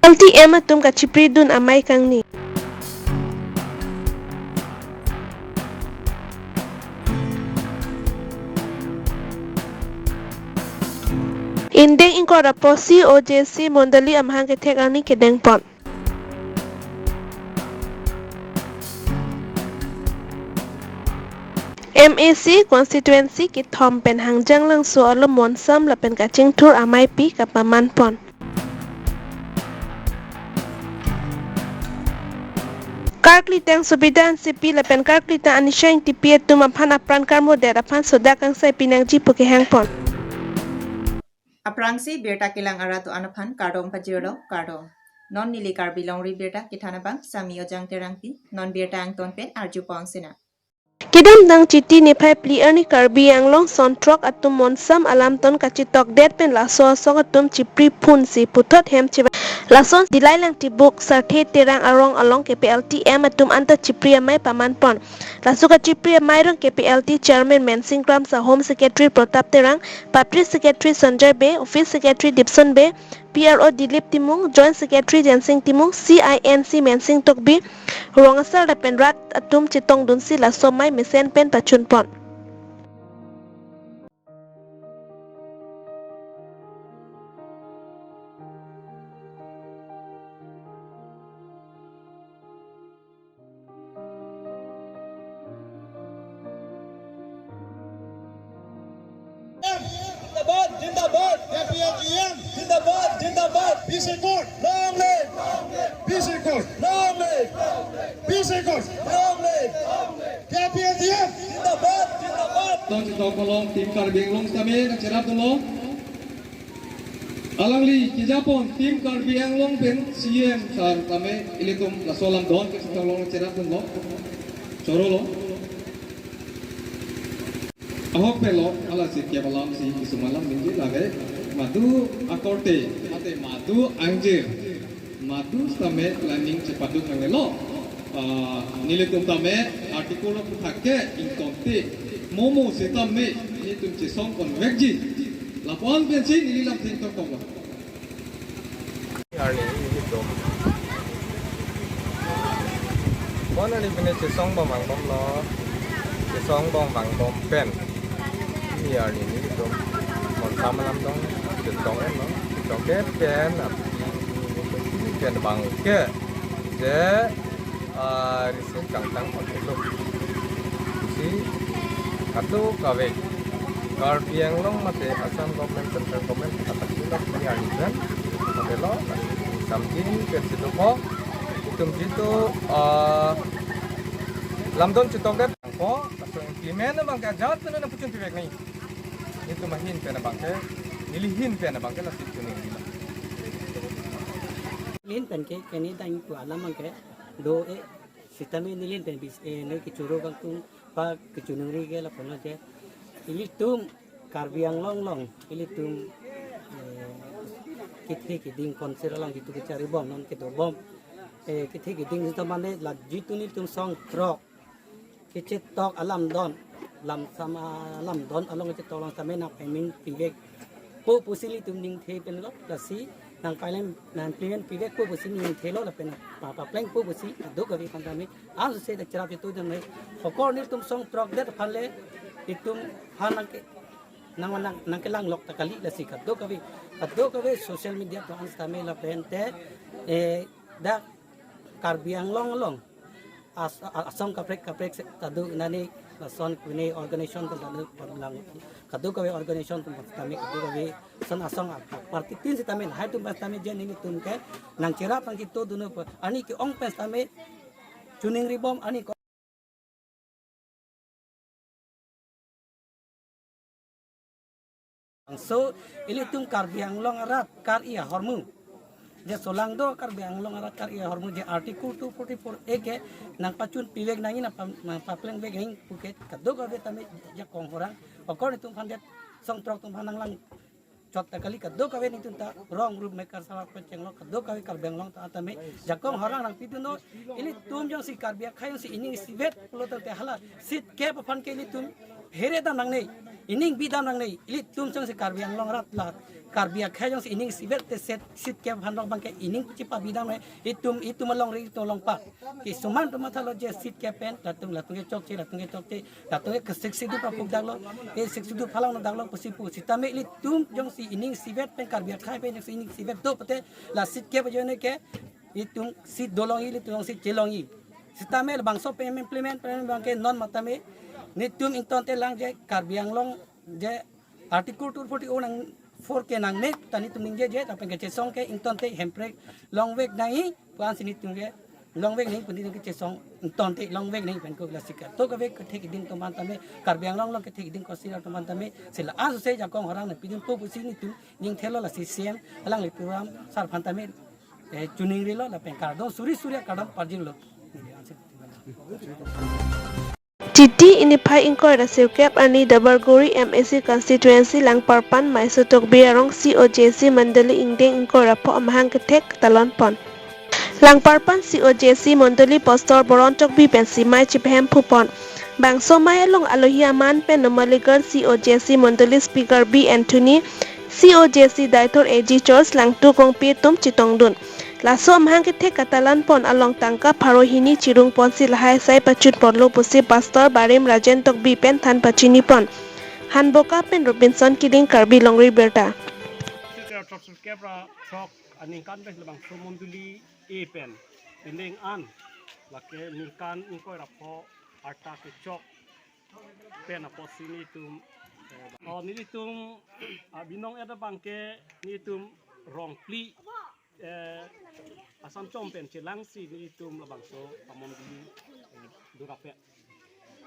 LTM atum ka chipridun amai kang ni. Indeng ingkora posi OJC mondali amhang ke tek ani kedeng pon. MAC constituency ki thom pen hangjang lang so alo monsam la pen kaching tur amai pi kapaman pon. Karkli tang subidan sipi la pen karkli tang anishain tipi tum aphan apran karmo der aphan soda kang sai pinang ji puke hang pon. Aprangsi Birta kilang aratu anaphan kardong pajiro kardong. Non nili Karbi Longri Abirta kithanabang samio jang terangpi non Birta angton pen arju pongsina. Kidam dang chiti ni phai pli ani Karbi anglong sontrok atum monsam alam ton kachitok det pen laso asok atum chipri phun si puthot hem chiba lason dilai lang tibuk sarthe terang arong along KPLTM atum anta chipri amai paman pon lasuka chipri amai rong KPLT chairman Mensing Kram sa home secretary Protap terang public secretary Sanjay Be office secretary Dipson Be PRO Dilip Timung joint secretary Jensing Timung CINC Mensing Tokbi rongasar da pen rat atum chitong dunsi laso mai mesen pen pachun pon. जिंदाबाद KPLGM जिंदाबाद BC Court long live BC Court long live BC Court long live KPLGM जिंदाबाद Tong si tolong tim Karbi Longri Abirta cerap tolong. Alangli kijapon tim Karbi Longri pen CM sar kami ilitum lasolam don ke tolong cerap tolong. Coro lo. Ahok pelo ala si kia balam si kisumalam minggu lagi madu akorte ate madu anjir madu stame planning cepatu ngelo nilitum tame artikel pakai inkonte momo setame ini tum cisong konvekji laporan pensi nililam tintok kong hari ini dom mana ni punya cisong bang bom lo cisong bang bom pen ini hari ini dom mon sama lam dong cisong no cisong ke pen pen bang ke je riset kangtang itu si katu kawe Karbi Longri mate Assam government central government atas silap ini hari kan mate lo something ke situ ko itum situ lamdon citoket ko pasang implement na bang kajat na pucun tiwek ni itu mahin pe na bang ke nilihin pe na bang ke lasik kuning gila Lin pen ke keni tang ku alam ke do sitame nilin pen bis ne ki churo kang tung pa kechunung ri ke la pon je ilitum Karbi Longri ilitum kithi ki ding konser lang gitu ke cari bom non ke do bom kithi ki ding to mane la jitu ni tum song trok kicit tok alam don lam sama alam don along ke tolong tame na pemin pivek po pusili tum ning the pen lo la si nang kailan nang pilihan pivek po pusi ning the lo la pen pa pleng po pusi do ka vi kan tame az se da chara tu dan nei hokor ni tum song trok det phalle itum hanang ke nang ke lang lok takali la si do ka vi social media to ans tame la pen te da Karbi Longri asam kaprek tadu nani lason kuni organization tu tadu lang kadu kawe organization tu kami kadu kawe son asam parti tin si tamen hai tu pas tamen jen ini tum ke nang kira pang kitu dunu ani ki ong pes tamen chuning ribom ani ko so ili tum Karbi Longri arat kar iya hormu je solang do Karbi Longri arat kar iya hormu je article 244 ke nang pacun pivek nangin apa pleng vek hing puket kado ka tame ja kong horang okor tum phandet song trok tum phanang lang chok ta kali kado ka ni tum ta wrong group maker sawa pecheng lo kado ka Karbi Longri ta tame ja kong horang nang pitu no ini tum jong si Karbi khayon si ini si vet pulo ta hala sit ke pa phan ke ni tum here dam nang nei ining bi dam nang nei ilit tum chang se karbi ang long rat la karbi kha jang se ining sibet te set sit ke bhan rok bang ke ining chipa bi dam nei itum long ri to long pa ki suman to matha lo je sit ke pen la tum ke chok che la tung ke sik sidu pa puk dak lo e sik sidu phalang na dak lo pusi pu sitame ilit tum jang si ining sibet pen karbi kha pen jang si ining sibet do pate la sit ke bajone ke itum sit dolong ilit tung sit chelong i sitame bang so pe implement bang ke non matame nitum ington te lang je karbiang long je article 240 nang 4 ke nang nek tani tum ning je ta peng ke song ke ington te hempre long weg nai puan sini tum je long weg nei pundi ke song ington te long weg nei pen ko klasika to ka weg ke thek ding to man tame karbiang long ke thek ding ko sira to man tame sila asu se ja kong harang na pidin po pusi ni tum ning thelo la si sem alang le puram sar phan tame chuning ri lo la pen kar do suri kadam parjing lo Titi ini pai ingkor da sirkep ani Dabarguri MAC constituency lang parpan mai sutok biarong COJC mandali ingdeng ingkor rapo amahang ketek talon pon. Lang parpan COJC mandali postor borontok bi pensi mai chiphem pupon. Bang somai along alohi aman pen nomaligar COJC mandali speaker B Anthony COJC Director AG Charles lang tu kong pi tum chitong dun. Laso amhang ketek katalan pon along tangka parohini cirung pon si lahai sai pacut porlo pusi pastor barim rajen tok bi pen than pachini pon hanboka pen Robinson Kiling Karbi Longri Abirta kebra trok aning kan bes lebang sumunduli e pen inding an lake nikan ingkoi rapo arta ke chok pen apo sini tum nili tum binong ada bangke ni tum rong pli asam compen celang si ni tum labang so pamon di durape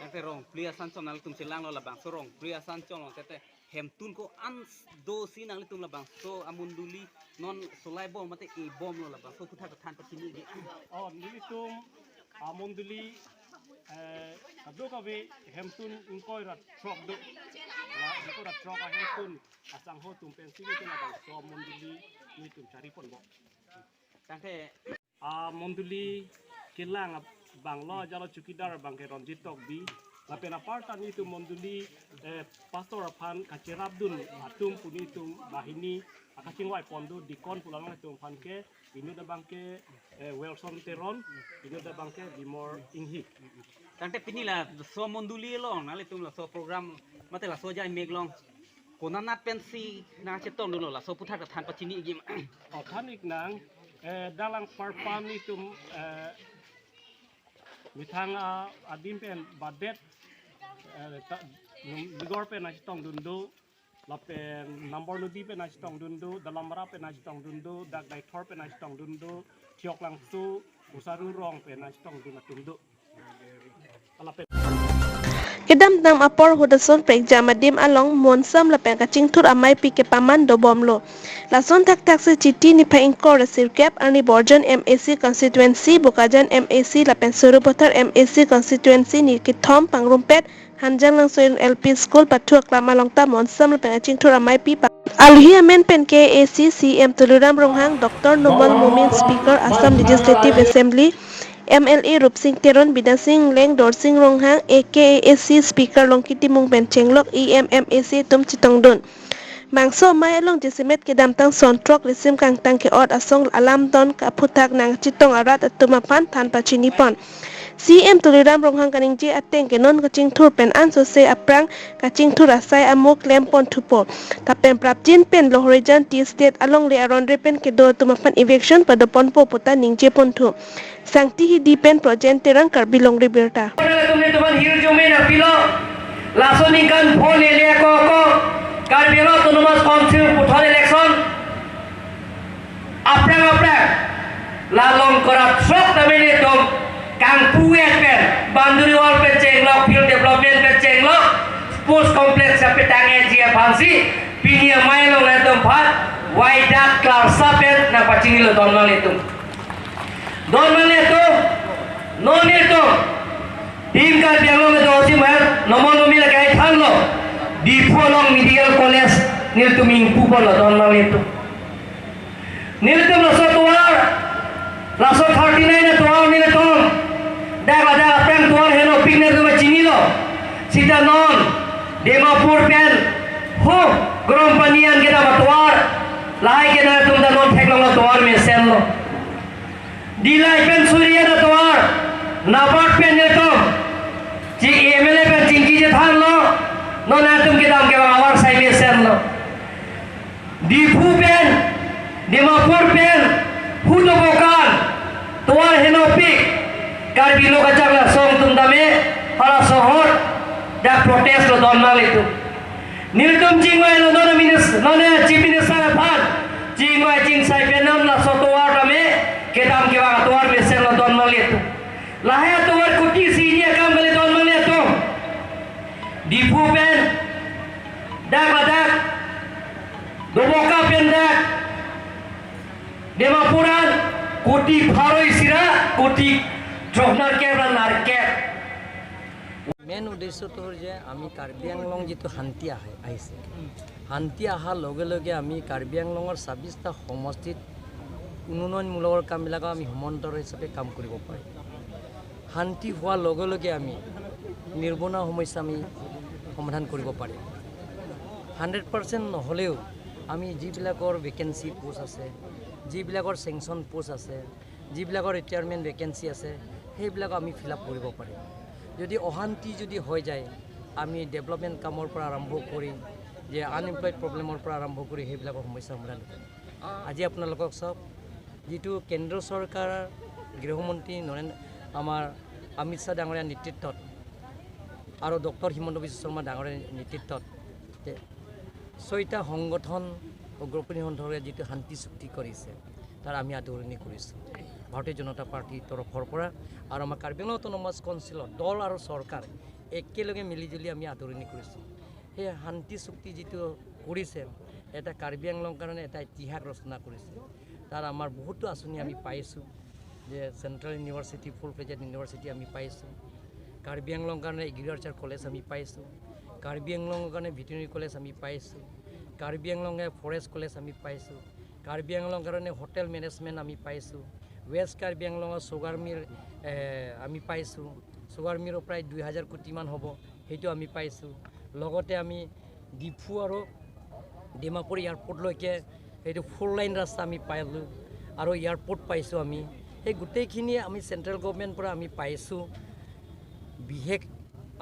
tete rong pli asan com nang tum celang lo labang so rong pli asan com lo tete hem tun ko an do si nang tum labang so amunduli non solai bom mate e bom lo labang so kutha than patini ge ni tum amunduli ado ka be hem tun ingkoi rat trok do la ingkoi rat trok hem tun asang ho tum pen si ni tum labang so amunduli ni tum cari pon bo tante monduli kilang banglo jalo cukidar bangke ronjit tok bi la pena parta ni tu monduli pastor phan kacirabdun atum puni tum bahini akacing wai pondu dikon pulang tum phan ke inu da bangke welson teron inu da bangke dimor inghi tante pinila so monduli lo nale tum la so program mate la so jai meglong konana pensi na chetong dulo la so putha than patini ge thanik nang dalang parpam ni tum mitang adim pen badet ligor pen achitong dundu lapen number ludi pen achitong dundu dalam mara pen achitong dundu dak dai thor pen achitong dundu thiok lang su usaru rong pen achitong dundu alapen kedam dam apor hudason prek jamadim along monsam la pen kaching tur amai pi ke paman do bomlo lason tak se chiti ni pa ingkor sirkep ani borjon MAC constituency bukajan MAC la pen surupothar MAC constituency ni kithom pangrumpet hanjang lang soin LP school pathuak lama longta monsam la pen kaching tur amai pi alhi amen pen ke AC CM Tuluram Ronghang Dr Nomal Mumin speaker Assam Legislative Assembly MLA Rup Singh Teron Bidan Singh Leng Dor Singh Ronghang AKAC Speaker Longkiti Mung Ben Chenglok EMMAC Tum Chitongdun Mangso mai along jesimet ke damtang sontrok resim kang tang ke od asong alam don ka putak nang chitong arat atumapan tanpa cinipon CM Tuliram Ronghang kaning je ateng ke non kaching thur pen an so se aprang kaching thur asai amok lempon thupo tapen prapjin pen lohorijan T state along le aronre pen ke do tumapan eviction padopon po puta ningje pon thu sangti hidi pen project terang Karbi Longri Abirta teman hiu jumi na pilo lasoni kan phone ele ko Karbi autonomous council puthon election aprang lalong korat sok tamene tom kang puet pen banduri wal pen chenglok field development pen chenglok sports complex sape tange jia phansi pinia mailo le tom phat waida klar sapet na pachingilo donmal itu noni itu tim ka biang lo dosi mer nomonomi la kai thanlo di Polong Medical College nil tuming pupol la donmal itu nil tum la sotuar la so 39 na tuar nil tum da pen tuar heno pigner tu chinilo sita non Dimapur pen hu grom panian kita batuar lai kita tum da non thek long tuar me sen lo dilai pen surya da tuar nabat pen ne to ji MLA pen jingki je than lo non na tum kita ke awar sai me sen lo dipu pen Dimapur pen hu do bokan tuar henopik Karbi Longri Abirta song tum dame para sohor da protest lo don mal itu niltum jingwai lo non chief minister phan jingwai jing sai penam la sotoar dame kedam ke wa toar besen lo don mal itu lahaya toar kuti sinia kam bale don mal itu dipu pen dak badak doboka pen dak Dimapuran kuti bharoi sira kuti জহনার cable নারকে main উদ্দেশ্যটো হ'ল যে আমি কাৰ্বি আংলং যিটো শান্তি আহিছে শান্তি অহাৰ লগে লগে আমি কাৰ্বি আংলঙৰ ২৬টা সমষ্টিত উন্নয়নমূলকৰ কামবিলাক আমি সমান্তৰাল হিচাপে কাম কৰিব পাৰিম শান্তি হোৱাৰ লগে লগে আমি নিৰ্বনা সমস্যা আমি সমাধান কৰিব পাৰিম 100% নহ'লেও আমি যিবিলাকৰ ভেকেঞ্চি পোষ্ট আছে যিবিলাকৰ চেংচন পোষ্ট আছে যিবিলাকৰ ৰিটায়াৰমেণ্ট ভেকেঞ্চি আছে সেইবিলাক আমি ফিল আপ কৰিব পাৰিম যদি অশান্তি যদি হৈ যায় আমি ডেভেলপমেণ্ট কামৰ পৰা আৰম্ভ কৰি যে আনএমপ্লয়েড প্ৰব্লেমৰ পৰা আৰম্ভ কৰি সেইবিলাকৰ সমস্যা সমাধান কৰিম আজি আপোনালোকক চব যিটো কেন্দ্ৰ চৰকাৰৰ গৃহমন্ত্ৰী আমাৰ অমিত শ্বাহ ডাঙৰীয়াৰ নেতৃত্বত আৰু ডক্টৰ হিমন্ত বিশ্ব শৰ্মা ডাঙৰীয়াৰ নেতৃত্বত ৬টা সংগঠন অগ্ৰপণী সন্থৰে যিটো শান্তি চুক্তি কৰিছে তাৰ আমি আদৰণি কৰিছোঁ ভাৰতীয় জনতা পাৰ্টিৰ তৰফৰ পৰা আৰু আমাৰ কাৰ্বি আংলং অট'নমাছ কাউন্সিলৰ দল আৰু চৰকাৰ একেলগে মিলিজুলি আমি আদৰণি কৰিছোঁ সেই শান্তি চুক্তি যিটো কৰিছে এটা কাৰ্বি আংলং কাৰণে এটা ইতিহাস ৰচনা কৰিছে তাৰ আমাৰ বহুতো আঁচনি আমি পাইছোঁ যে central university full fledged university আমি পাইছোঁ কাৰ্বি আংলং কাৰণে এগ্ৰিকালচাৰ কলেজ আমি পাইছোঁ কাৰ্বি আংলঙৰ কাৰণে ভেটেৰিনেৰী কলেজ আমি পাইছোঁ কাৰ্বি আংলঙে ফৰেষ্ট কলেজ আমি পাইছোঁ কাৰ্বি আংলং কাৰণে হোটেল মেনেজমেণ্ট আমি পাইছোঁ ৱেষ্ট কাৰ্বি আংলঙৰ ছুগাৰ মিল আমি পাইছোঁ ছুগাৰ মিলৰ প্ৰায় ২,০০০ কোটিমান হ'ব সেইটো আমি পাইছোঁ লগতে আমি ডিফু আৰু ডিমাপুৰ এয়াৰপৰ্টলৈকে সেইটো 4 লাইন ৰাস্তা আমি পাইলোঁ আৰু এয়াৰপৰ্ট পাইছোঁ আমি সেই গোটেইখিনি আমি চেণ্ট্ৰেল গভৰ্ণমেণ্টৰ পৰা আমি পাইছোঁ বিশেষ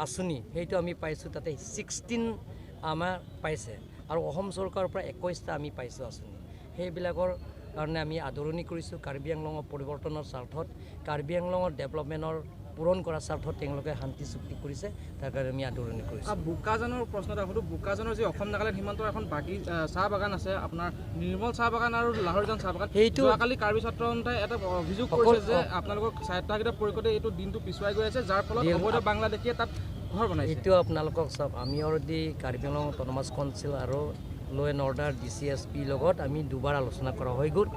আঁচনি সেইটো আমি পাইছোঁ তাতে 16 আমাৰ পাইছে আৰু অসম চৰকাৰৰ পৰা 21টা আমি পাইছোঁ আঁচনি সেইবিলাকৰ কাৰণে আমি আদৰণি কৰিছোঁ কাৰ্বি আংলঙৰ পৰিৱৰ্তনৰ স্বাৰ্থত কাৰ্বি আংলঙৰ ডেভেলপমেণ্টৰ পূৰণ কৰাৰ স্বাৰ্থত তেওঁলোকে শান্তি চুক্তি কৰিছে তাৰ কাৰণে আমি আদৰণি কৰিছোঁ বোকাজানৰ প্ৰশ্ন এটা সুধোঁ বোকাজানৰ যি অসম নাগালেণ্ড সীমান্তৰ এখন চাহ বাগান আছে আপোনাৰ নিৰ্মল চাহ বাগান আৰু লাহৰীজান চাহ বাগান সেইটো যোৱাকালি কাৰ্বি ছাত্ৰ সন্থাই এটা অভিযোগ কৰিছে যে আপোনালোকৰ স্বায়ত্তশাসিত পৰিষদে এইটো দিনটো পিছুৱাই গৈ আছে যাৰ ফলত অবৈধ বাংলাদেশীয়ে তাত ঘৰ বনাইছে এইটো আপোনালোকক চাওক আমি already Karbi Anglong autonomous council আৰু ল' এণ্ড অৰ্ডাৰ DCSP লগত আমি দুবাৰ আলোচনা কৰা হৈ গ'ল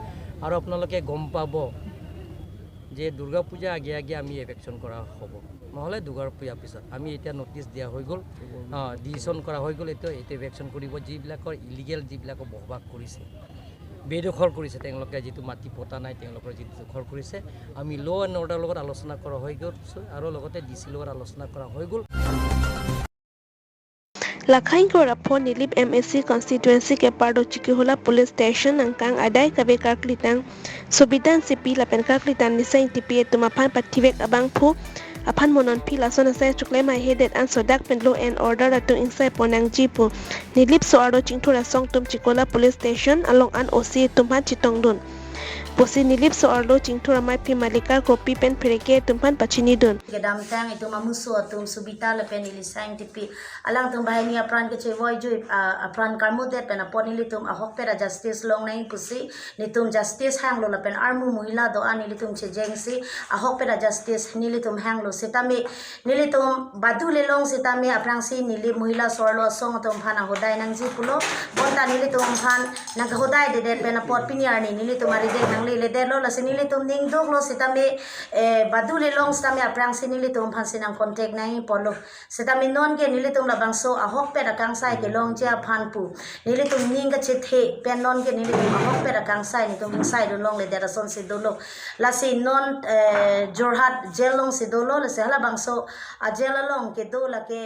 আৰু আপোনালোকে গম পাব যে দুৰ্গা পূজা আগে আগে আমি এভেকশ্যন কৰা হ'ব নহ'লে দুৰ্গা পূজাৰ পিছত আমি এতিয়া নটিচ দিয়া হৈ গ'ল ডিচিশ্যন কৰা হৈ গ'ল এইটো এভেকশ্যন কৰিব যিবিলাকৰ ইলিগেল যিবিলাকৰ বসবাস কৰিছে বেদখল কৰিছে তেওঁলোকে যিটো মাটি পতা নাই তেওঁলোকৰ যিটো দখল কৰিছে আমি ল' এণ্ড অৰ্ডাৰৰ লগত আলোচনা কৰা হৈ গ'ল আৰু লগতে DC লগত আলোচনা কৰা হৈ গ'ল Lakhain ko rapon nilip MSC constituency ke pardo Chikihula police station angkang adai kabe kaklitan subidan sipi lapen kaklitan nisay tipi tumapan pativek abang pu apan monon pila so nasay chukle mai headed an sodak pen law and order atung insay ponang jipu nilip so ardo chingtura song tum Chikola police station along an OC tumpan chitong dun Posi nilip so arlo chingtura mai pi malikar kopi pen pereke tumpan pachini dun. Kedam tang itu mamusu tum subita le pen ilisang tipi alang tum bahani apran ke cewoi jui apran karmute pen apon ili tum ahok pera justice long naing pusi ni tum justice hang lo le pen armu muhila do an ili tum cejengsi ahok pera justice nili tum hang lo sitami nili tum badu le long sitami aprang si nili muhila sorlo song tum phana hodai nang ji pulo bonta nili tum phan nang hodai de pen apot pinyar ni nili tum ari de le delo la sinili tum ning dog lo sitami badu le long sitami aprang sinili tum phan sinang contact nai polo sitami non ke nili tum la bangso ahok pe rakang sai ke long cha phan pu nili tum ning ka chethe pen non ke nili tum ahok pe rakang sai ni tum inside do long le dera son si do lo la si non jorhat jail long si do lo la se hala bangso a jail long ke do la ke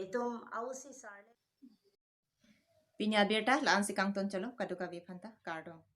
itum ausi sar Pinya Abirta laan si Kangton Chalo, Kaduka Vipanta, Kardong.